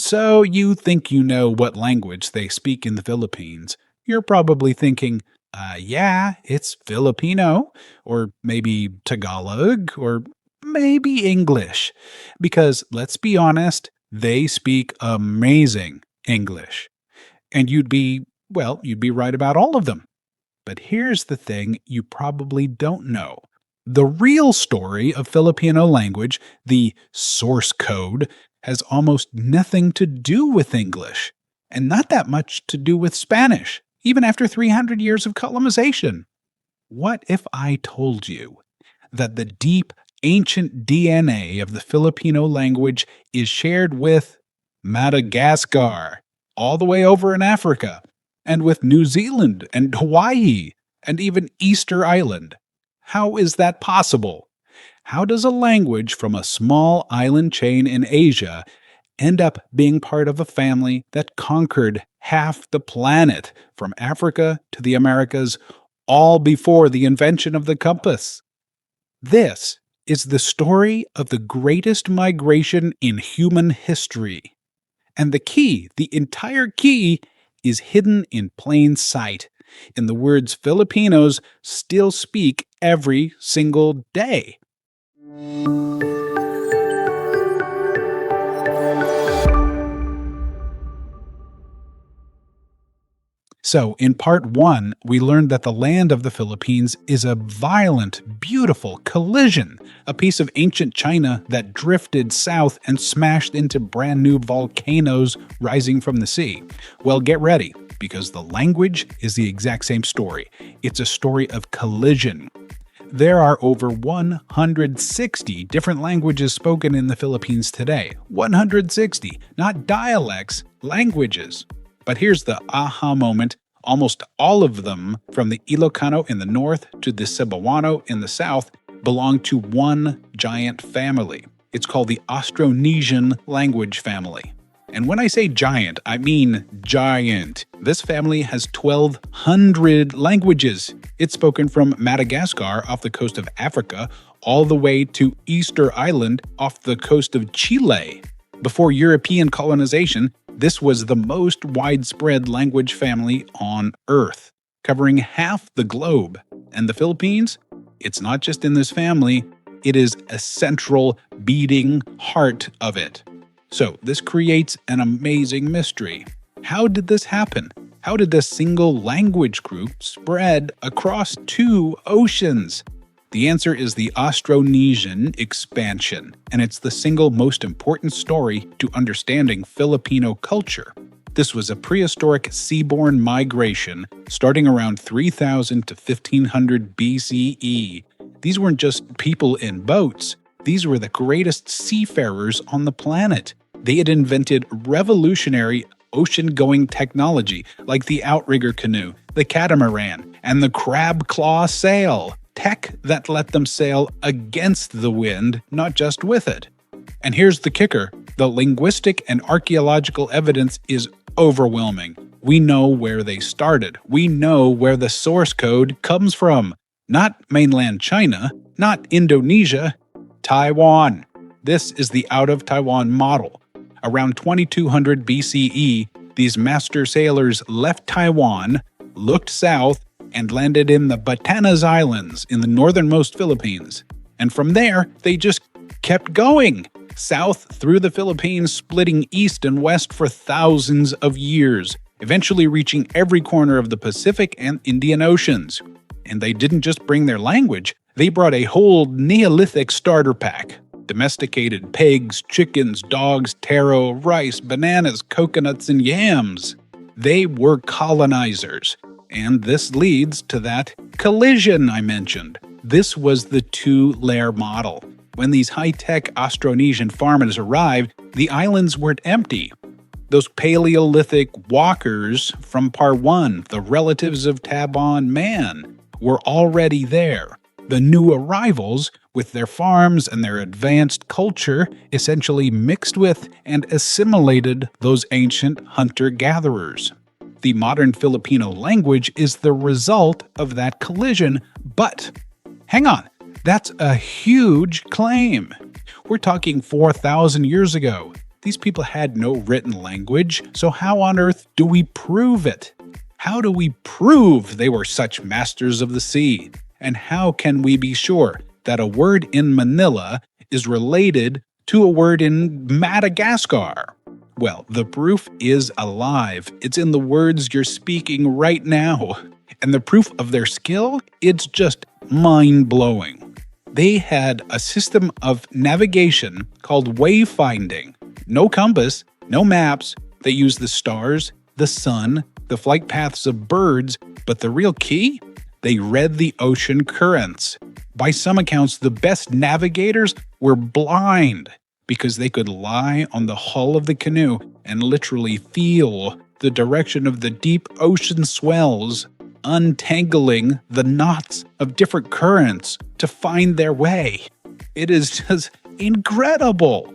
So you think you know what language they speak in the Philippines. You're probably thinking, yeah, it's Filipino, or maybe Tagalog, or maybe English. Because let's be honest, they speak amazing English. And you'd be right about all of them. But here's the thing you probably don't know. The real story of Filipino language, the source code, has almost nothing to do with English, and not that much to do with Spanish, even after 300 years of colonization. What if I told you that the deep, ancient DNA of the Filipino language is shared with Madagascar, all the way over in Africa, and with New Zealand and Hawaii, and even Easter Island? How is that possible? How does a language from a small island chain in Asia end up being part of a family that conquered half the planet, from Africa to the Americas, all before the invention of the compass? This is the story of the greatest migration in human history. And the entire key, is hidden in plain sight, in the words Filipinos still speak every single day. So, in part 1, we learned that the land of the Philippines is a violent, beautiful collision, a piece of ancient China that drifted south and smashed into brand new volcanoes rising from the sea. Well, get ready, because the language is the exact same story. It's a story of collision. There are over 160 different languages spoken in the Philippines today. 160, not dialects, languages. But here's the aha moment. Almost all of them, from the Ilocano in the north to the Cebuano in the south, belong to one giant family. It's called the Austronesian language family. And when I say giant, I mean giant. This family has 1,200 languages. It's spoken from Madagascar off the coast of Africa all the way to Easter Island off the coast of Chile. Before European colonization, this was the most widespread language family on Earth, covering half the globe. And the Philippines? It's not just in this family, it is a central beating heart of it. So this creates an amazing mystery. How did this happen? How did this single language group spread across 2 oceans? The answer is the Austronesian expansion, and it's the single most important story to understanding Filipino culture. This was a prehistoric seaborne migration starting around 3000 to 1500 BCE. These weren't just people in boats. These were the greatest seafarers on the planet. They had invented revolutionary ocean-going technology like the outrigger canoe, the catamaran, and the crab claw sail. Tech that let them sail against the wind, not just with it. And here's the kicker. The linguistic and archaeological evidence is overwhelming. We know where they started. We know where the source code comes from. Not mainland China, not Indonesia, Taiwan. This is the out of Taiwan model. Around 2200 BCE, these master sailors left Taiwan, looked south, and landed in the Batanes Islands in the northernmost Philippines. And from there, they just kept going, south through the Philippines, splitting east and west for thousands of years, eventually reaching every corner of the Pacific and Indian Oceans. And they didn't just bring their language, they brought a whole Neolithic starter pack. Domesticated pigs, chickens, dogs, taro, rice, bananas, coconuts, and yams. They were colonizers. And this leads to that collision I mentioned. This was the 2-layer model. When these high-tech Austronesian farmers arrived, the islands weren't empty. Those Paleolithic walkers from Part 1, the relatives of Taban man, were already there. The new arrivals, with their farms and their advanced culture, essentially mixed with and assimilated those ancient hunter-gatherers. The modern Filipino language is the result of that collision, but hang on, that's a huge claim. We're talking 4,000 years ago. These people had no written language, so how on earth do we prove it? How do we prove they were such masters of the sea? And how can we be sure that a word in Manila is related to a word in Madagascar? Well, the proof is alive. It's in the words you're speaking right now. And the proof of their skill, it's just mind-blowing. They had a system of navigation called wayfinding. No compass, no maps. They used the stars, the sun, the flight paths of birds, but the real key? They read the ocean currents. By some accounts, the best navigators were blind because they could lie on the hull of the canoe and literally feel the direction of the deep ocean swells, untangling the knots of different currents to find their way. It is just incredible.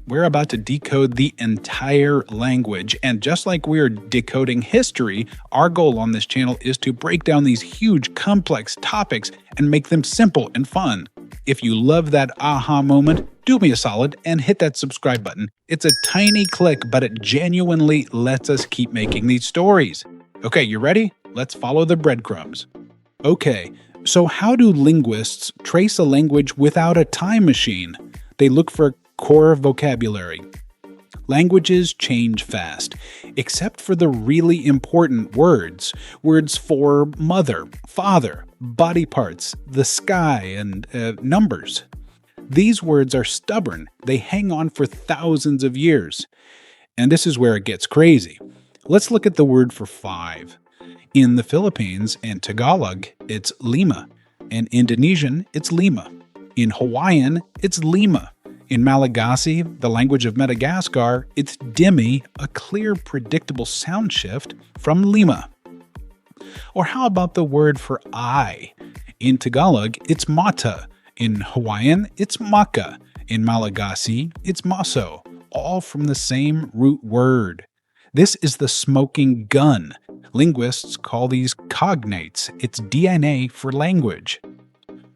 We're about to decode the entire language, and just like we're decoding history, our goal on this channel is to break down these huge, complex topics and make them simple and fun. If you love that aha moment, do me a solid and hit that subscribe button. It's a tiny click, but it genuinely lets us keep making these stories. Okay, you ready? Let's follow the breadcrumbs. Okay, so how do linguists trace a language without a time machine? They look for core vocabulary. Languages change fast, except for the really important words. Words for mother, father, body parts, the sky, and numbers. These words are stubborn. They hang on for thousands of years. And this is where it gets crazy. Let's look at the word for 5. In the Philippines and Tagalog, it's lima. In Indonesian, it's lima. In Hawaiian, it's lima. In Malagasy, the language of Madagascar, it's dimi, a clear, predictable sound shift from lima. Or how about the word for I? In Tagalog, it's matá. In Hawaiian, it's maka. In Malagasy, it's maso, all from the same root word. This is the smoking gun. Linguists call these cognates. It's DNA for language.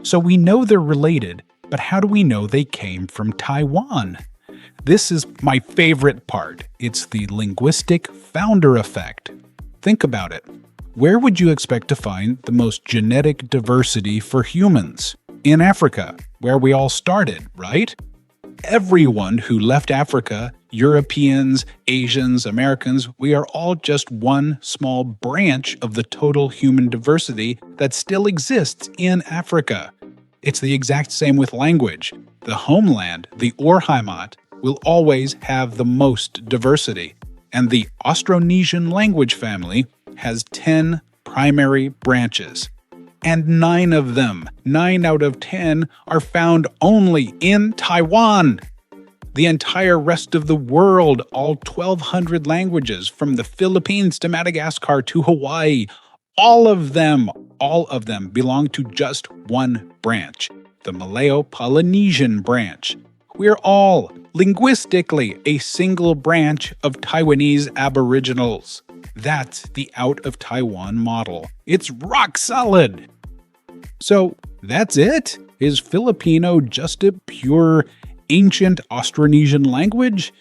So we know they're related, but how do we know they came from Taiwan? This is my favorite part. It's the linguistic founder effect. Think about it. Where would you expect to find the most genetic diversity for humans? In Africa, where we all started, right? Everyone who left Africa, Europeans, Asians, Americans, we are all just one small branch of the total human diversity that still exists in Africa. It's the exact same with language. The homeland, the Urheimat, will always have the most diversity. And the Austronesian language family has 10 primary branches. And 9 of them, 9 out of 10, are found only in Taiwan. The entire rest of the world, all 1,200 languages, from the Philippines to Madagascar to Hawaii, all of them belong to just one branch, the Malayo-Polynesian branch. We're all, linguistically, a single branch of Taiwanese aboriginals. That's the out-of-Taiwan model. It's rock solid! So, that's it? Is Filipino just a pure, ancient Austronesian language?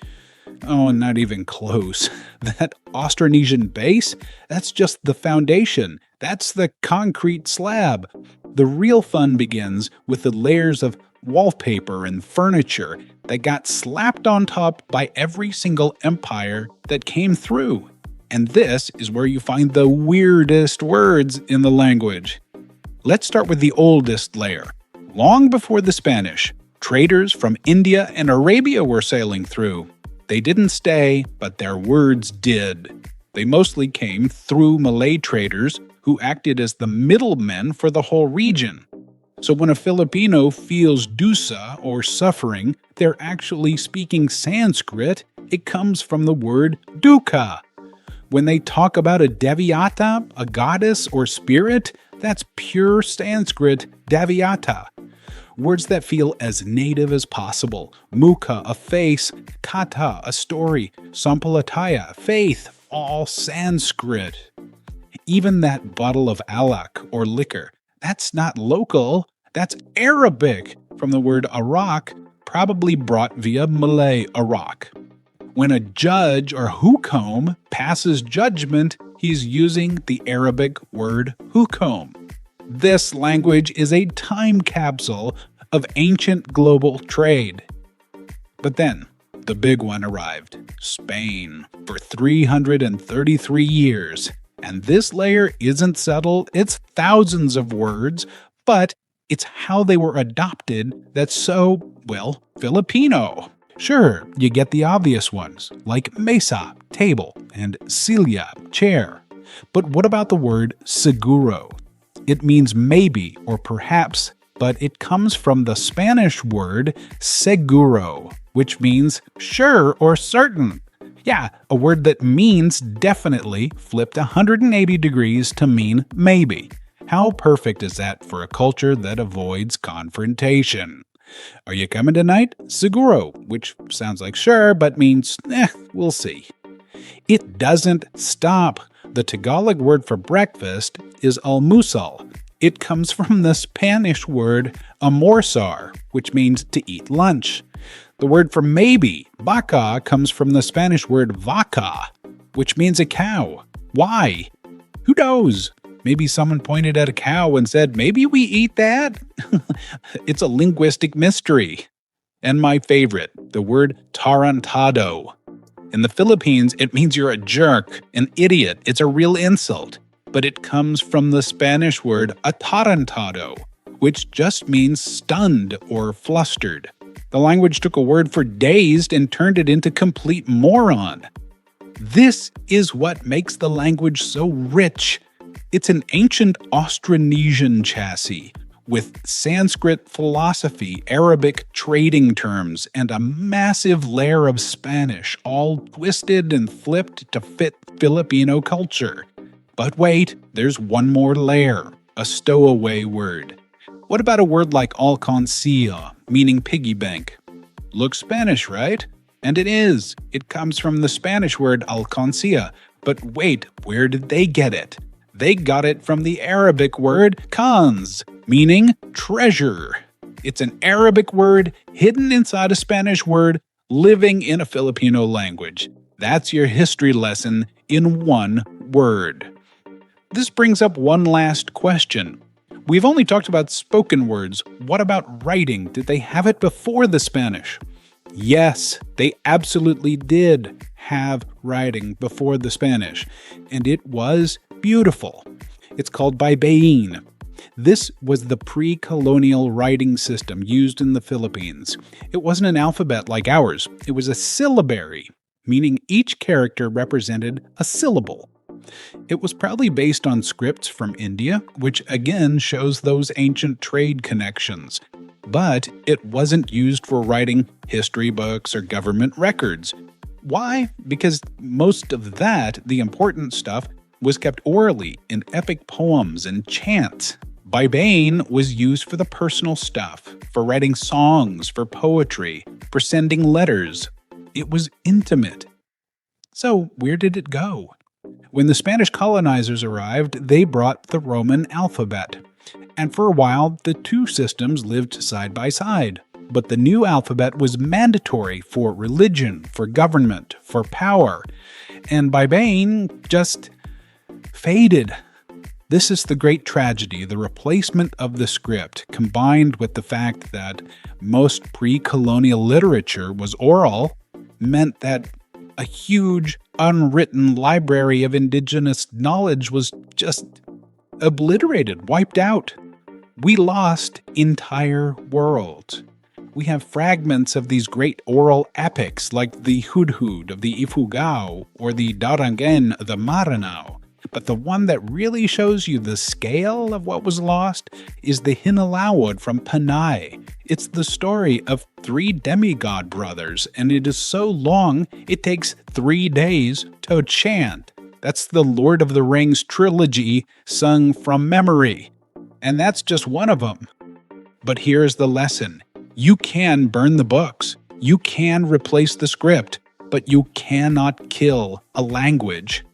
Oh, not even close. That Austronesian base? That's just the foundation. That's the concrete slab. The real fun begins with the layers of wallpaper and furniture that got slapped on top by every single empire that came through. And this is where you find the weirdest words in the language. Let's start with the oldest layer. Long before the Spanish, traders from India and Arabia were sailing through. They didn't stay, but their words did. They mostly came through Malay traders who acted as the middlemen for the whole region. So when a Filipino feels dusa or suffering, they're actually speaking Sanskrit. It comes from the word dukkha. When they talk about a devyata, a goddess or spirit, that's pure Sanskrit devyata. Words that feel as native as possible. Mukha, a face. Kata, a story. Sampalataya, faith, all Sanskrit. Even that bottle of alak or liquor, that's not local, that's Arabic, from the word Arak, probably brought via Malay Arak. When a judge or hukom passes judgment, he's using the Arabic word hukom. This language is a time capsule of ancient global trade. But then, the big one arrived, Spain, for 333 years. And this layer isn't subtle, it's thousands of words, but it's how they were adopted that's so, well, Filipino. Sure, you get the obvious ones, like mesa, table, and silla, chair. But what about the word seguro? It means maybe or perhaps, but it comes from the Spanish word seguro, which means sure or certain. Yeah, a word that means definitely flipped 180 degrees to mean maybe. How perfect is that for a culture that avoids confrontation? Are you coming tonight? Seguro, which sounds like sure, but means we'll see. It doesn't stop. The Tagalog word for breakfast is almusal. It comes from the Spanish word almorzar, which means to eat lunch. The word for maybe, vaca, comes from the Spanish word vaca, which means a cow. Why? Who knows? Maybe someone pointed at a cow and said, maybe we eat that? It's a linguistic mystery. And my favorite, the word tarantado. In the Philippines, it means you're a jerk, an idiot. It's a real insult. But it comes from the Spanish word atarantado, which just means stunned or flustered. The language took a word for dazed and turned it into complete moron. This is what makes the language so rich. It's an ancient Austronesian chassis with Sanskrit philosophy, Arabic trading terms, and a massive layer of Spanish, all twisted and flipped to fit Filipino culture. But wait, there's one more layer, a stowaway word. What about a word like alcancía, meaning piggy bank? Looks Spanish, right? And it is. It comes from the Spanish word alcancía. But wait, where did they get it? They got it from the Arabic word kanz, meaning treasure. It's an Arabic word hidden inside a Spanish word living in a Filipino language. That's your history lesson in one word. This brings up one last question. We've only talked about spoken words. What about writing? Did they have it before the Spanish? Yes, they absolutely did have writing before the Spanish, and it was beautiful. It's called Baybayin. This was the pre-colonial writing system used in the Philippines. It wasn't an alphabet like ours. It was a syllabary, meaning each character represented a syllable. It was probably based on scripts from India, which again shows those ancient trade connections. But it wasn't used for writing history books or government records. Why? Because most of that, the important stuff, was kept orally in epic poems and chants. Baybayin was used for the personal stuff, for writing songs, for poetry, for sending letters. It was intimate. So where did it go? When the Spanish colonizers arrived, they brought the Roman alphabet. And for a while, the two systems lived side by side. But the new alphabet was mandatory for religion, for government, for power. And Baybayin just faded. This is the great tragedy. The replacement of the script, combined with the fact that most pre-colonial literature was oral, meant that a huge, unwritten library of indigenous knowledge was just obliterated, wiped out. We lost entire worlds. We have fragments of these great oral epics like the Hudhud of the Ifugao or the Darangen of the Maranao. But the one that really shows you the scale of what was lost is the Hinalawod from Panay. It's the story of 3 demigod brothers, and it is so long it takes 3 days to chant. That's the Lord of the Rings trilogy sung from memory. And that's just one of them. But here's the lesson. You can burn the books. You can replace the script, but you cannot kill a language.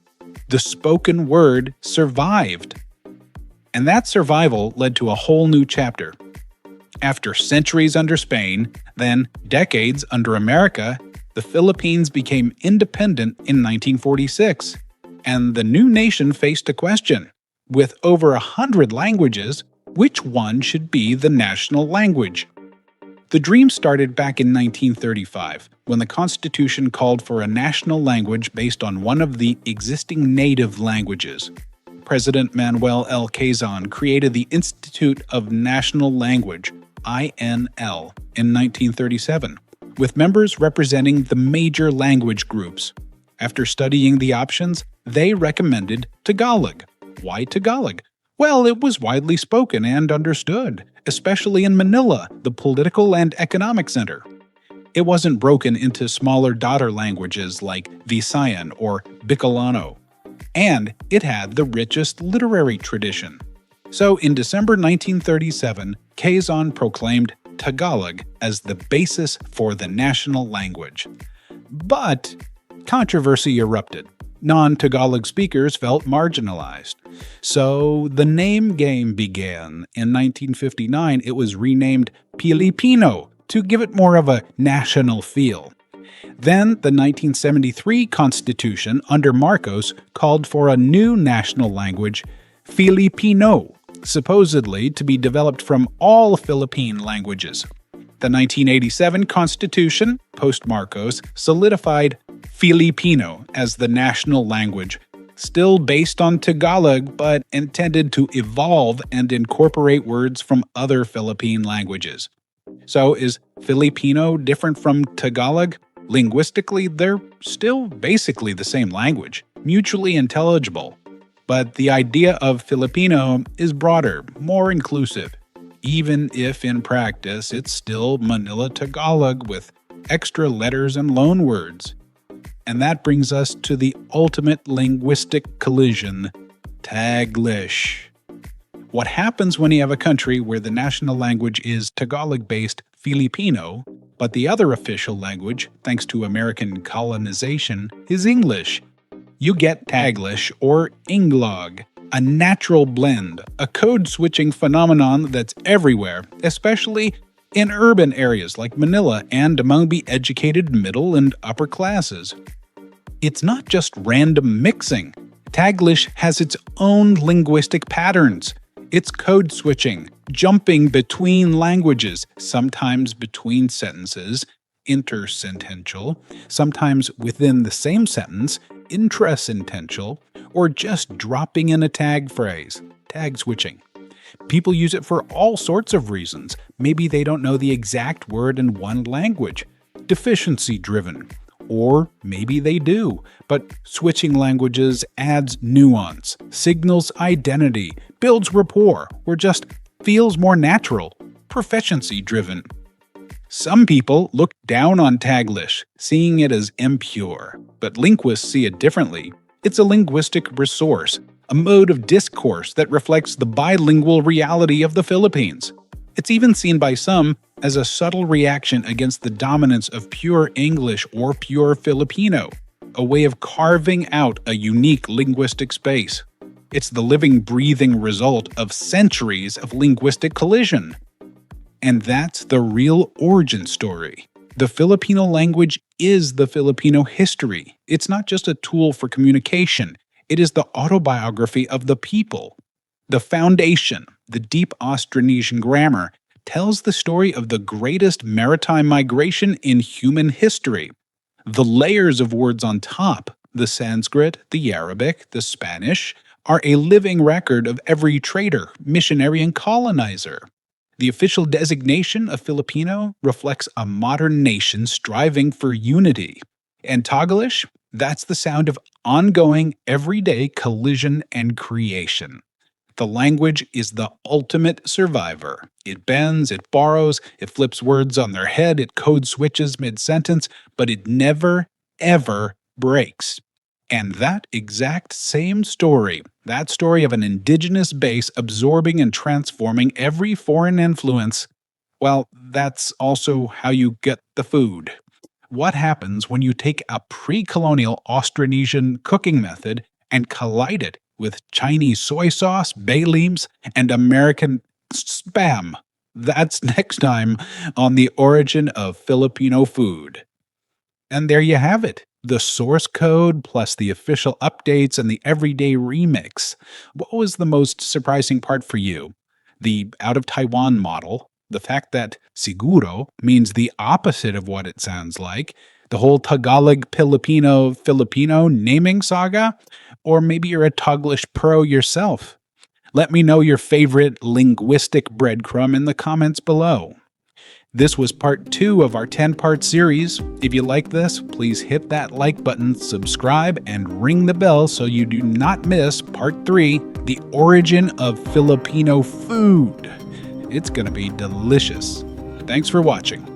The spoken word survived. And that survival led to a whole new chapter. After centuries under Spain, then decades under America, The Philippines became independent in 1946, and the new nation faced a question. With over 100 languages, which one should be the national language? The dream started back in 1935, when the Constitution called for a national language based on one of the existing native languages. President Manuel L. Quezon created the Institute of National Language, INL, in 1937, with members representing the major language groups. After studying the options, they recommended Tagalog. Why Tagalog? Well, it was widely spoken and understood, especially in Manila, the political and economic center. It wasn't broken into smaller daughter languages like Visayan or Bicolano, and it had the richest literary tradition. So in December 1937, Quezon proclaimed Tagalog as the basis for the national language. But controversy erupted. Non-Tagalog speakers felt marginalized. So the name game began. In 1959, it was renamed Filipino to give it more of a national feel. Then the 1973 Constitution under Marcos called for a new national language, Filipino, supposedly to be developed from all Philippine languages. The 1987 Constitution, post-Marcos, solidified Filipino as the national language, still based on Tagalog but intended to evolve and incorporate words from other Philippine languages. So is Filipino different from Tagalog? Linguistically, they're still basically the same language, mutually intelligible. But the idea of Filipino is broader, more inclusive, even if in practice it's still Manila Tagalog with extra letters and loanwords. And that brings us to the ultimate linguistic collision, Taglish. What happens when you have a country where the national language is Tagalog-based Filipino, but the other official language, thanks to American colonization, is English? You get Taglish or Inglog, a natural blend, a code-switching phenomenon that's everywhere, especially in urban areas like Manila and among the educated middle and upper classes. It's not just random mixing. Taglish has its own linguistic patterns. It's code switching, jumping between languages, sometimes between sentences, intersentential, sometimes within the same sentence, intrasentential, or just dropping in a tag phrase, tag switching. People use it for all sorts of reasons. Maybe they don't know the exact word in one language, deficiency-driven. Or maybe they do, but switching languages adds nuance, signals identity, builds rapport, or just feels more natural, proficiency-driven. Some people look down on Taglish, seeing it as impure, but linguists see it differently. It's a linguistic resource, a mode of discourse that reflects the bilingual reality of the Philippines. It's even seen by some as a subtle reaction against the dominance of pure English or pure Filipino, a way of carving out a unique linguistic space. It's the living, breathing result of centuries of linguistic collision. And that's the real origin story. The Filipino language is the Filipino history. It's not just a tool for communication. It is the autobiography of the people. The foundation, the deep Austronesian grammar, tells the story of the greatest maritime migration in human history. The layers of words on top, the Sanskrit, the Arabic, the Spanish, are a living record of every trader, missionary, and colonizer. The official designation of Filipino reflects a modern nation striving for unity. And Taglish, that's the sound of ongoing, everyday collision and creation. The language is the ultimate survivor. It bends, it borrows, it flips words on their head, it code switches mid-sentence, but it never, ever breaks. And that exact same story, that story of an indigenous base absorbing and transforming every foreign influence, well, that's also how you get the food. What happens when you take a pre-colonial Austronesian cooking method and collide it with Chinese soy sauce, bay leaves, and American Spam? That's next time on The Origin of Filipino Food. And there you have it. The source code plus the official updates and the everyday remix. What was the most surprising part for you? The out of Taiwan model, the fact that siguro means the opposite of what it sounds like, the whole Tagalog Filipino naming saga, or maybe you're a Taglish pro yourself. Let me know your favorite linguistic breadcrumb in the comments below. This was part 2 of our 10-part series. If you like this, please hit that like button, subscribe, and ring the bell so you do not miss part 3, the origin of Filipino food. It's going to be delicious. Thanks for watching.